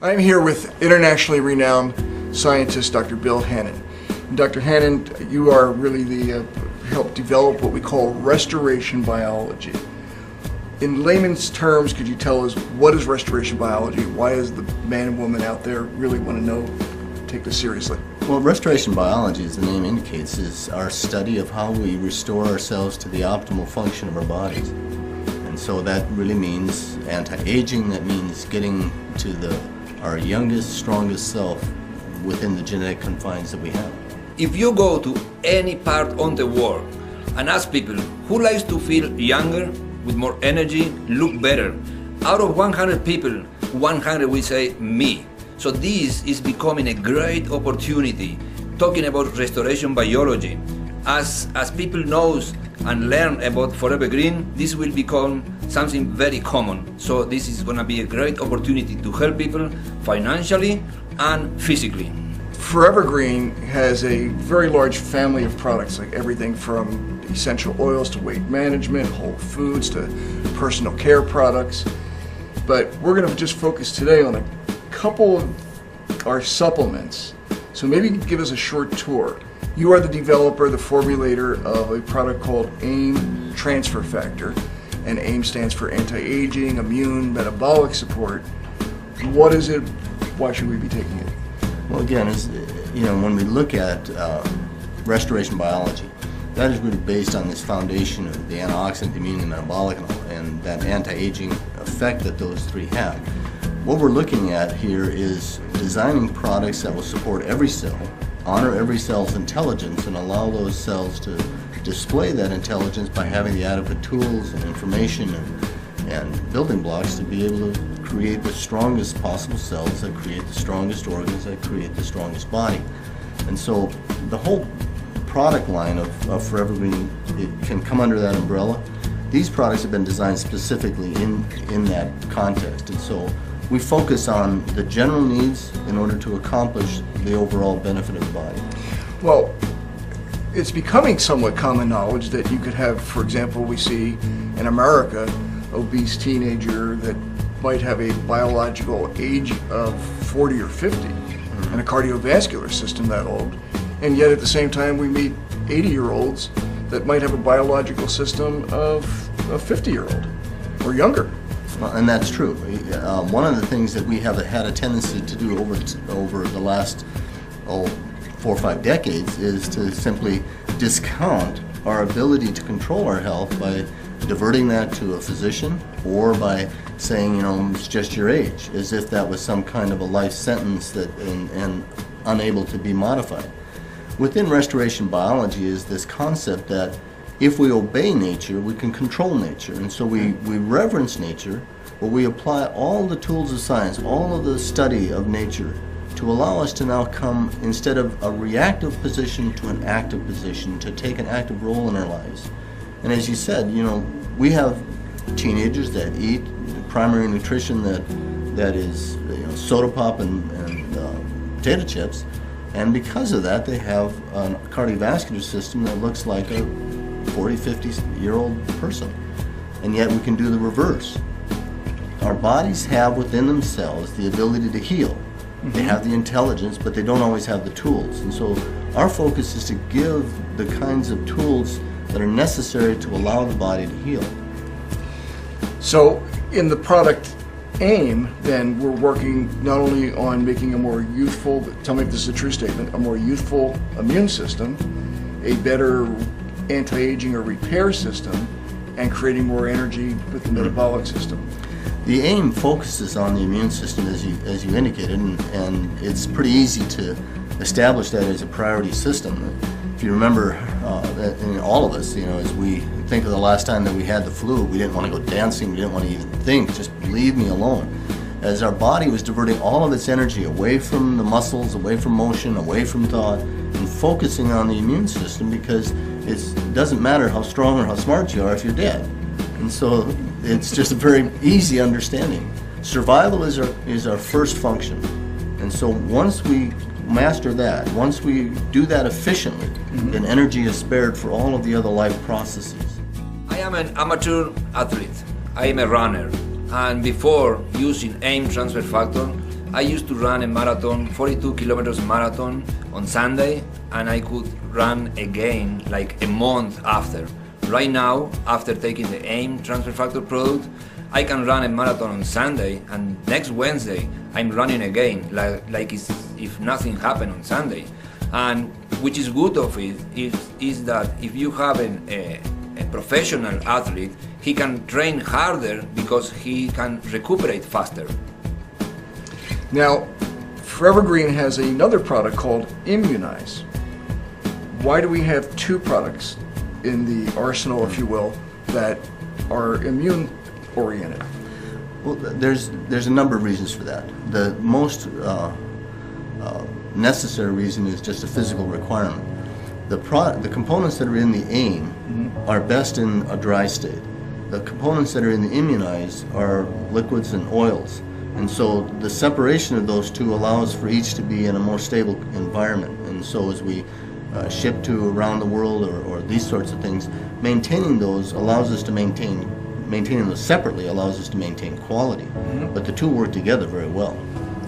I'm here with internationally renowned scientist Dr. Bill Hannon. And Dr. Hannon, you are really the help develop what we call restoration biology. In layman's terms, could you tell us what is restoration biology? Why does the man and woman out there really want to know, take this seriously? Well, restoration biology, as the name indicates, is our study of how we restore ourselves to the optimal function of our bodies. And so that really means anti-aging, that means getting to our youngest, strongest self within the genetic confines that we have. If you go to any part on the world and ask people who likes to feel younger, with more energy, look better, out of 100 people, 100 will say me. So this is becoming a great opportunity, talking about restoration biology. As people knows and learn about Forever Green, this will become something very common. So this is going to be a great opportunity to help people financially and physically. Forever Green has a very large family of products, like everything from essential oils to weight management, whole foods to personal care products. But we're going to just focus today on a couple of our supplements. So maybe you can give us a short tour. You are the developer, the formulator of a product called AIM Transfer Factor, and AIM stands for anti-aging, immune, metabolic support. What is it? Why should we be taking it? Well, again, when we look at restoration biology, that is really based on this foundation of the antioxidant, the immune, and metabolic, and that anti-aging effect that those three have. What we're looking at here is designing products that will support every cell, honor every cell's intelligence, and allow those cells to display that intelligence by having the adequate tools and information and building blocks to be able to create the strongest possible cells that create the strongest organs that create the strongest body. And so the whole product line of Forever Green, it can come under that umbrella. These products have been designed specifically in that context, and so we focus on the general needs in order to accomplish the overall benefit of the body. Well, it's becoming somewhat common knowledge that you could have, for example, we see in America, obese teenager that might have a biological age of 40 or 50 and a cardiovascular system that old, and yet at the same time we meet 80-year-olds that might have a biological system of a 50-year-old or younger. Well, and that's true. One of the things that we have had a tendency to do over the last 4 or 5 decades is to simply discount our ability to control our health by diverting that to a physician or by saying, it's just your age, as if that was some kind of a life sentence and unable to be modified. Within restoration biology is this concept that if we obey nature, we can control nature. And so we reverence nature, but we apply all the tools of science, all of the study of nature, to allow us to now come, instead of a reactive position, to an active position, to take an active role in our lives. And as you said, we have teenagers that eat primary nutrition that is soda pop and potato chips, and because of that they have a cardiovascular system that looks like a 40, 50-year-old person. And yet we can do the reverse. Our bodies have within themselves the ability to heal. They have the intelligence, but they don't always have the tools. And so our focus is to give the kinds of tools that are necessary to allow the body to heal. So in the product AIM, then we're working not only on making a more youthful, tell me if this is a true statement, a more youthful immune system, a better anti-aging or repair system, and creating more energy with the metabolic system. The AIM focuses on the immune system, as you indicated, and it's pretty easy to establish that as a priority system. If you remember, all of us, as we think of the last time that we had the flu, we didn't want to go dancing, we didn't want to even think, just leave me alone. As our body was diverting all of its energy away from the muscles, away from motion, away from thought, and focusing on the immune system, because it doesn't matter how strong or how smart you are if you're dead. And so it's just a very easy understanding. Survival is our first function. And so once we master that, once we do that efficiently, then energy is spared for all of the other life processes. I am an amateur athlete. I am a runner. And before using AIM Transfer Factor, I used to run a marathon, 42 kilometers marathon on Sunday, and I could run again like a month after. Right now, after taking the AIM transfer factor product, I can run a marathon on Sunday, and next Wednesday I'm running again, like it's, if nothing happened on Sunday. And which is good of it is that if you have a professional athlete, he can train harder because he can recuperate faster. Now, FOREVERGREEN has another product called Immunize. Why do we have two products in the arsenal, if you will, that are immune-oriented? Well, there's a number of reasons for that. The most necessary reason is just a physical requirement. The components that are in the AIM are best in a dry state. The components that are in the Immunize are liquids and oils. And so the separation of those two allows for each to be in a more stable environment. And so as we ship to around the world or these sorts of things, maintaining those allows us to maintaining those separately allows us to maintain quality. But the two work together very well.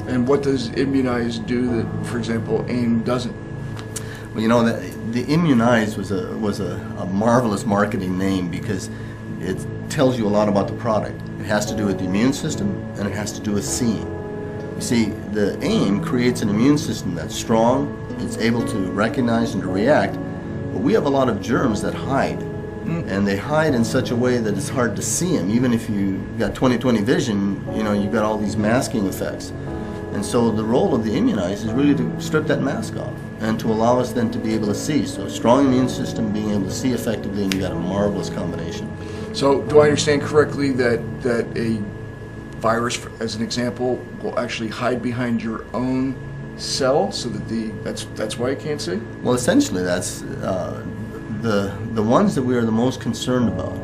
And what does Immunize do that, for example, AIM doesn't? Well, you know, the Immunize was a marvelous marketing name because it tells you a lot about the product. It has to do with the immune system, and it has to do with seeing. You see, the AIM creates an immune system that's strong, it's able to recognize and to react, but we have a lot of germs that hide. And they hide in such a way that it's hard to see them. Even if you got 20/20 vision, you know, you've got all these masking effects. And so the role of the Immunize is really to strip that mask off and to allow us then to be able to see. So a strong immune system, being able to see effectively, and you got a marvelous combination. So do I understand correctly that a virus, as an example, will actually hide behind your own cell so that that's why you can't see? Well, essentially that's the ones that we are the most concerned about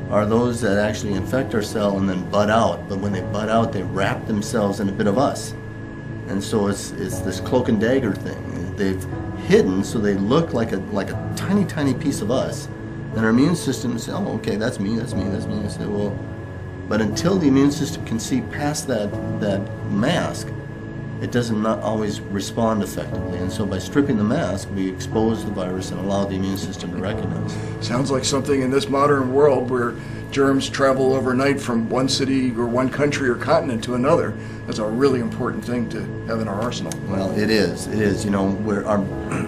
are those that actually infect our cell and then bud out. But when they bud out, they wrap themselves in a bit of us. And so it's this cloak and dagger thing. They've hidden so they look like a tiny, tiny piece of us. And our immune system says, oh, okay, that's me, that's me, that's me. I say, well, but until the immune system can see past that mask, it doesn't not always respond effectively. And so by stripping the mask, we expose the virus and allow the immune system to recognize. Sounds like something in this modern world where germs travel overnight from one city or one country or continent to another. That's a really important thing to have in our arsenal. Well, it is. It is. You know,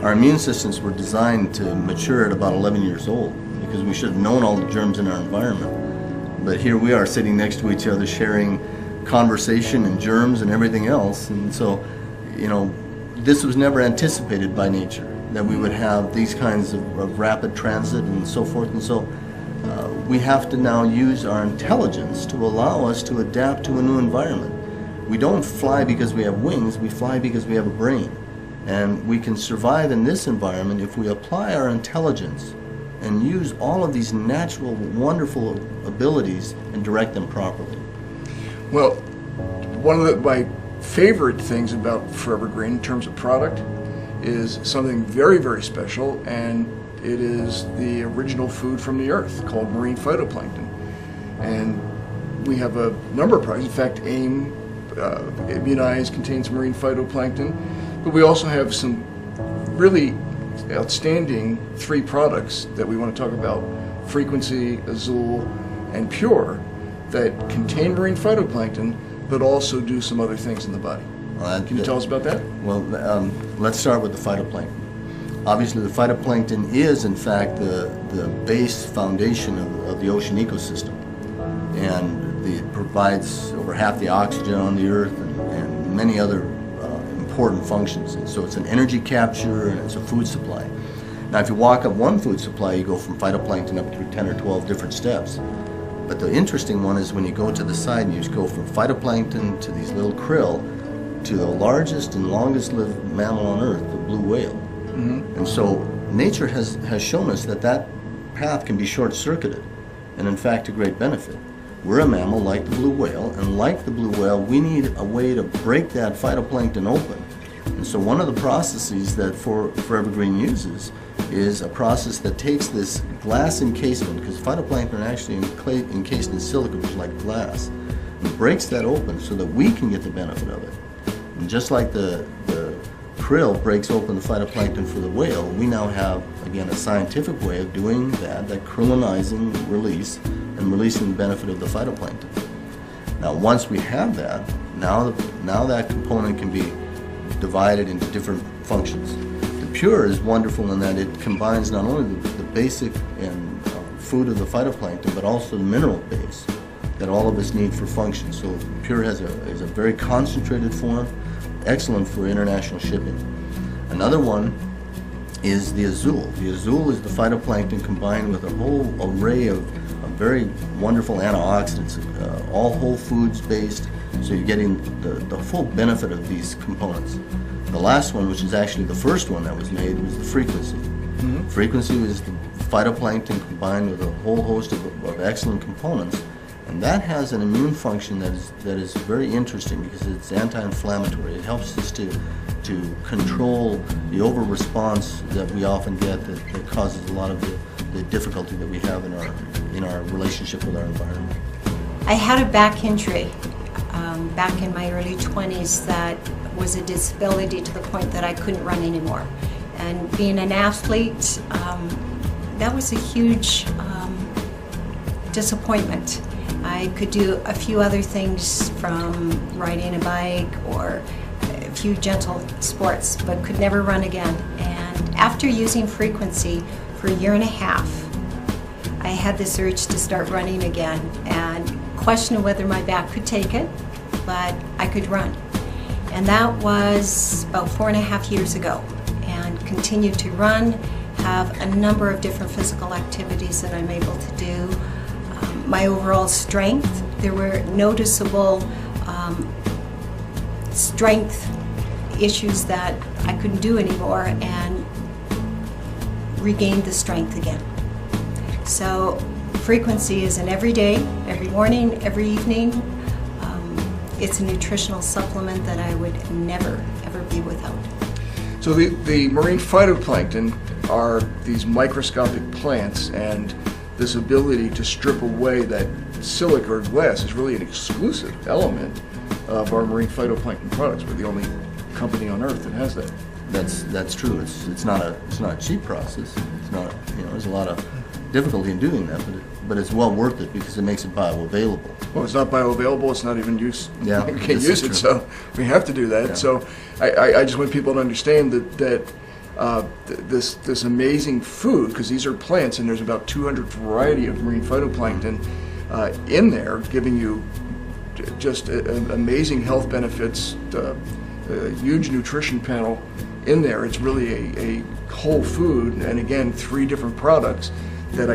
our immune systems were designed to mature at about 11 years old because we should have known all the germs in our environment. But here we are sitting next to each other sharing conversation and germs and everything else. And so, you know, this was never anticipated by nature, that we would have these kinds of rapid transit and so forth. And so we have to now use our intelligence to allow us to adapt to a new environment. We don't fly because we have wings, we fly because we have a brain. And we can survive in this environment if we apply our intelligence and use all of these natural, wonderful abilities and direct them properly. Well, one of my favorite things about FOREVERGREEN in terms of product is something very, very special, and it is the original food from the earth called marine phytoplankton. And we have a number of products. In fact, AIM, Immunize contains marine phytoplankton, but we also have some really outstanding 3 products that we want to talk about: Frequency, Azul, and Pure, that contain marine phytoplankton, but also do some other things in the body. Can you tell us about that? Well, let's start with the phytoplankton. Obviously, the phytoplankton is, in fact, the base foundation of the ocean ecosystem. And it provides over half the oxygen on the earth and many other important functions. And so it's an energy capture and it's a food supply. Now, if you walk up one food supply, you go from phytoplankton up through 10 or 12 different steps. But the interesting one is when you go to the side and you just go from phytoplankton to these little krill to the largest and longest lived mammal on earth, the blue whale. And so nature has shown us that path can be short-circuited, and in fact to great benefit. We're a mammal like the blue whale, and like the blue whale, we need a way to break that phytoplankton open. And so one of the processes that FOREVERGREEN uses is a process that takes this glass encasement, because phytoplankton are actually encased in silica, which is like glass, and breaks that open so that we can get the benefit of it. And just like the krill breaks open the phytoplankton for the whale, we now have, again, a scientific way of doing that krill-ionizing release and releasing the benefit of the phytoplankton. Now, once we have that, now that component can be divided into different functions. The pure is wonderful in that it combines not only the basic and food of the phytoplankton, but also the mineral base that all of us need for function. So pure is a very concentrated form, excellent for international shipping. Another one is the azul. The azul is the phytoplankton combined with a whole array of very wonderful antioxidants, all whole foods based, so you're getting the full benefit of these components. The last one, which is actually the first one that was made, was the frequency. Mm-hmm. Frequency was the phytoplankton combined with a whole host of excellent components, and that has an immune function that is very interesting because it's anti-inflammatory. It helps us to control the over-response that we often get that causes a lot of the difficulty that we have in our relationship with our environment. I had a back injury back in my early 20s that was a disability to the point that I couldn't run anymore. And being an athlete, that was a huge disappointment. I could do a few other things from riding a bike or a few gentle sports, but could never run again. And after using frequency for a year and a half, I had this urge to start running again and questioned whether my back could take it, but I could run. And that was about 4.5 years ago, and continued to run, have a number of different physical activities that I'm able to do. My overall strength, there were noticeable strength issues that I couldn't do anymore, and regained the strength again. So frequency is an everyday, every morning, every evening. It's a nutritional supplement that I would never, ever be without. So the marine phytoplankton are these microscopic plants, and this ability to strip away that silica or glass is really an exclusive element of our marine phytoplankton products. We're the only company on earth that has that. That's true. It's not a cheap process. It's not, there's a lot of difficulty in doing that, but it's well worth it because it makes it bioavailable. Well, it's not bioavailable. It's not even use. Yeah, you can't use it, so we have to do that. Yeah. So I just want people to understand that this amazing food, because these are plants, and there's about 200 variety of marine phytoplankton in there, giving you just amazing health benefits, a huge nutrition panel in there. It's really a whole food, and again, 3 different products that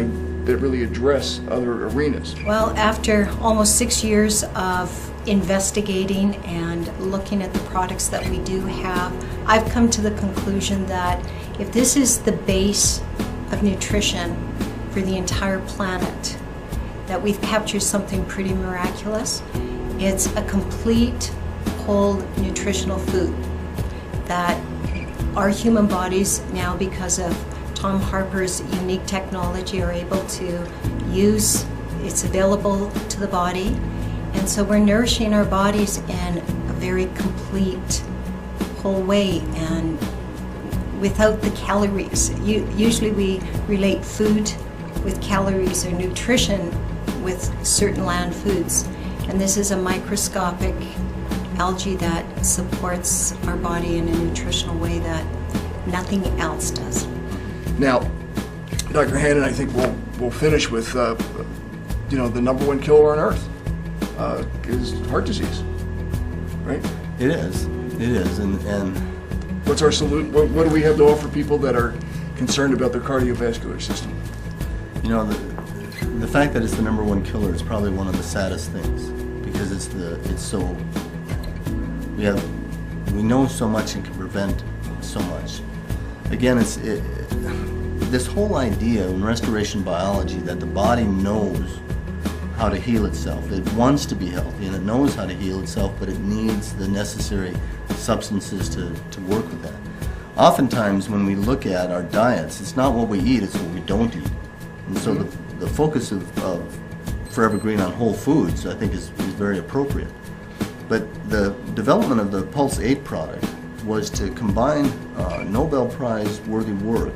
really address other arenas. Well, after almost 6 years of investigating and looking at the products that we do have, I've come to the conclusion that if this is the base of nutrition for the entire planet, that we've captured something pretty miraculous. It's a complete, whole nutritional food that our human bodies now, because of Tom Harper's unique technology, are able to use. It's available to the body, and so we're nourishing our bodies in a very complete, whole way, and without the calories. Usually we relate food with calories or nutrition with certain land foods, and this is a microscopic algae that supports our body in a nutritional way that nothing else does. Now, Dr. Hannon, I think we'll finish with the #1 killer on Earth is heart disease, right? It is, and what's our solution? What do we have to offer people that are concerned about their cardiovascular system? The fact that it's the #1 killer is probably one of the saddest things, because it's so, we know so much and can prevent so much. Again, this whole idea in restoration biology that the body knows how to heal itself. It wants to be healthy and it knows how to heal itself, but it needs the necessary substances to work with that. Oftentimes when we look at our diets, it's not what we eat, it's what we don't eat. And so the focus of Forever Green on whole foods, I think, is very appropriate. But the development of the Pulse 8 product was to combine Nobel Prize worthy work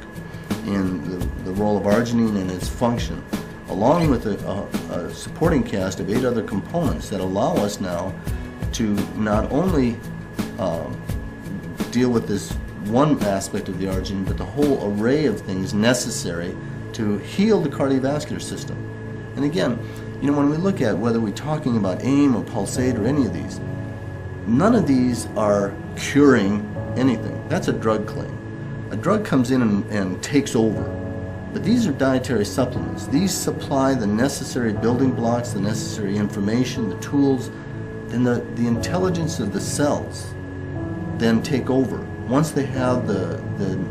in the role of arginine and its function, along with a supporting cast of 8 other components that allow us now to not only deal with this one aspect of the arginine, but the whole array of things necessary to heal the cardiovascular system. And again, you know, when we look at whether we're talking about AIM or Pulse 8 or any of these, none of these are curing anything. That's a drug claim. A drug comes in and takes over. But these are dietary supplements. These supply the necessary building blocks, the necessary information, the tools, and the intelligence of the cells then take over. Once they have the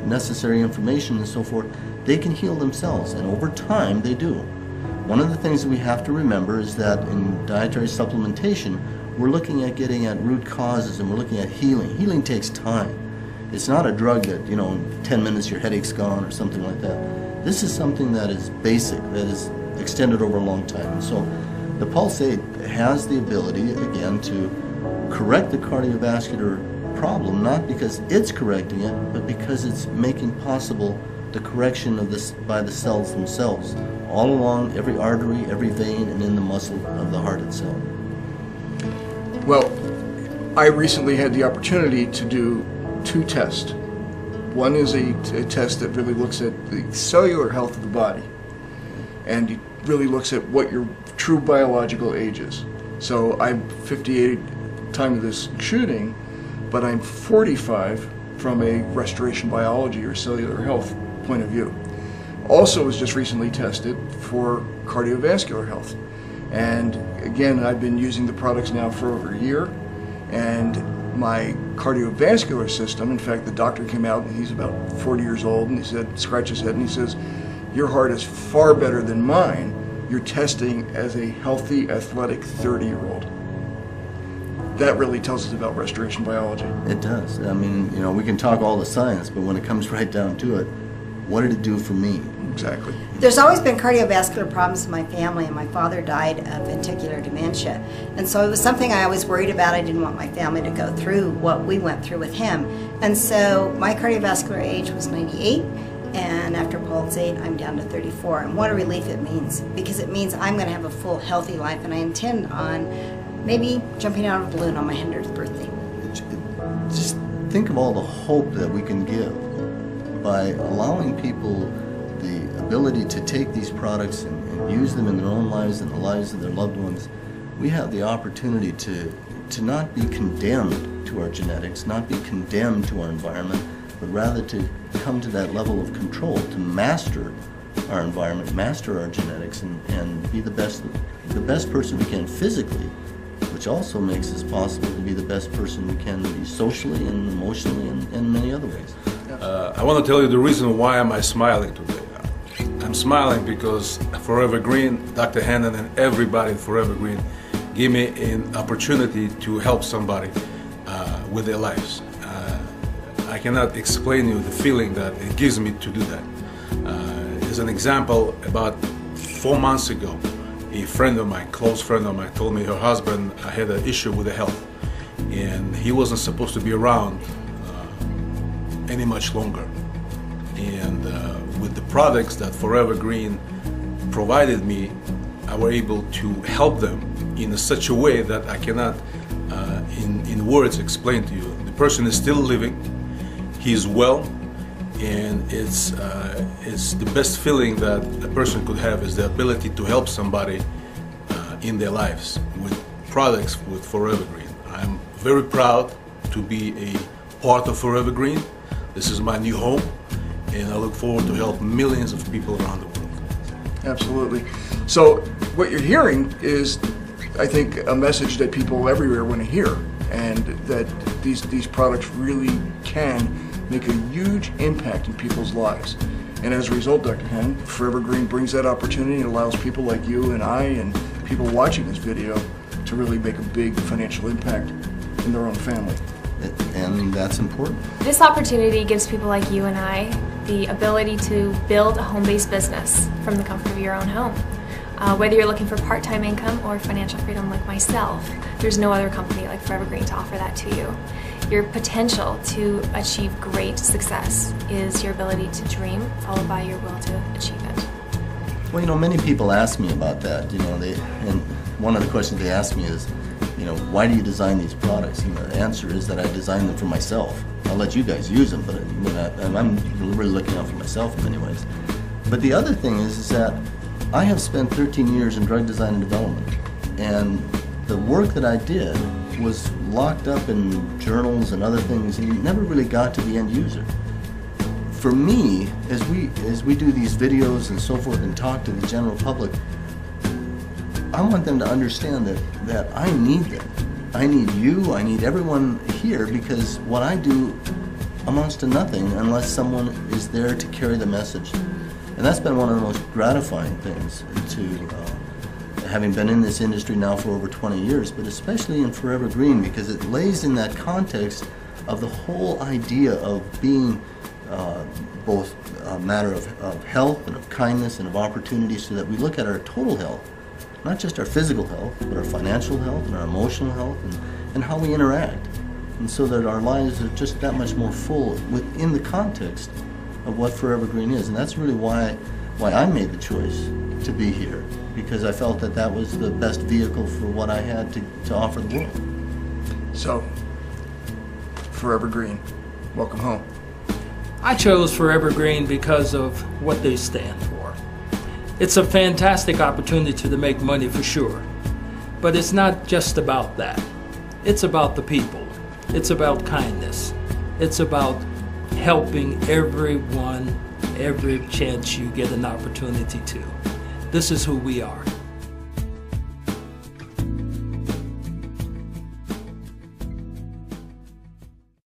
necessary information and so forth, they can heal themselves, and over time they do. One of the things that we have to remember is that in dietary supplementation, we're looking at getting at root causes, and we're looking at healing. Healing takes time. It's not a drug that, you know, in 10 minutes your headache's gone or something like that. This is something that is basic, that is extended over a long time. And so the Pulse 8 has the ability, again, to correct the cardiovascular problem, not because it's correcting it, but because it's making possible the correction of this by the cells themselves, all along every artery, every vein, and in the muscle of the heart itself. Well, I recently had the opportunity to do 2 tests. One is a test that really looks at the cellular health of the body, and it really looks at what your true biological age is. So I'm 58 time of this shooting, but I'm 45 from a restoration biology or cellular health point of view. Also was just recently tested for cardiovascular health. And again, I've been using the products now for over a year, and my cardiovascular system, in fact, the doctor came out, and he's about 40 years old, and he said, scratched his head, and he says, your heart is far better than mine. You're testing as a healthy, athletic 30-year-old. That really tells us about restoration biology. It does. I mean, you know, we can talk all the science, but when it comes right down to it, what did it do for me? Exactly. There's always been cardiovascular problems in my family, and my father died of ventricular dementia. And so it was something I always worried about. I didn't want my family to go through what we went through with him. And so my cardiovascular age was 98, and after Pulse 8, I'm down to 34. And what a relief it means, because it means I'm going to have a full, healthy life, and I intend on maybe jumping out of a balloon on my 100th birthday. Just think of all the hope that we can give by allowing people the ability to take these products and use them in their own lives and the lives of their loved ones. We have the opportunity to not be condemned to our genetics, not be condemned to our environment, but rather to come to that level of control, to master our environment, master our genetics, and be the best person we can physically, which also makes it possible to be the best person we can be socially and emotionally and in many other ways. I want to tell you the reason why am I smiling today. I'm smiling because Forever Green, Dr. Hannon, and everybody at Forever Green gave me an opportunity to help somebody with their lives. I cannot explain you the feeling that it gives me to do that. As an example, about 4 months ago, a friend of mine, close friend of mine, told me her husband had an issue with the health, and he wasn't supposed to be around any much longer. And with the products that Forever Green provided me, I was able to help them in such a way that I cannot in words explain to you. The person is still living, he is well, and it's the best feeling that a person could have is the ability to help somebody in their lives with products with Forever Green. I'm very proud to be a part of Forever Green. This is my new home, and I look forward to help millions of people around the world. Absolutely. So what you're hearing is, I think, a message that people everywhere want to hear, and that these products really can make a huge impact in people's lives. And as a result, Dr. Hannon, Forever Green brings that opportunity and allows people like you and I and people watching this video to really make a big financial impact in their own family. And that's important. This opportunity gives people like you and I the ability to build a home-based business from the comfort of your own home. Whether you're looking for part-time income or financial freedom like myself, There's no other company like Forever Green to offer that to you. Your potential to achieve great success is your ability to dream, followed by your will to achieve it. Well, you know, many people ask me about that, you know, and one of the questions they ask me is, you know, why do you design these products? And the answer is that I design them for myself. I'll let you guys use them, but I'm really looking out for myself in many ways. But the other thing is that I have spent 13 years in drug design and development, and the work that I did was locked up in journals and other things, and never really got to the end user. For me, as we do these videos and so forth and talk to the general public, I want them to understand that I need them. I need you, I need everyone here, because what I do amounts to nothing unless someone is there to carry the message. And that's been one of the most gratifying things to having been in this industry now for over 20 years, but especially in Forever Green, because it lays in that context of the whole idea of being both a matter of health and of kindness and of opportunity, so that we look at our total health, not just our physical health, but our financial health and our emotional health and how we interact. And so that our lives are just that much more full within the context of what Forever Green is. And that's really why I made the choice to be here, because I felt that that was the best vehicle for what I had to offer the world. So, Forever Green, welcome home. I chose Forever Green because of what they stand for. It's a fantastic opportunity to make money for sure, but it's not just about that. It's about the people. It's about kindness. It's about helping everyone every chance you get an opportunity to. This is who we are.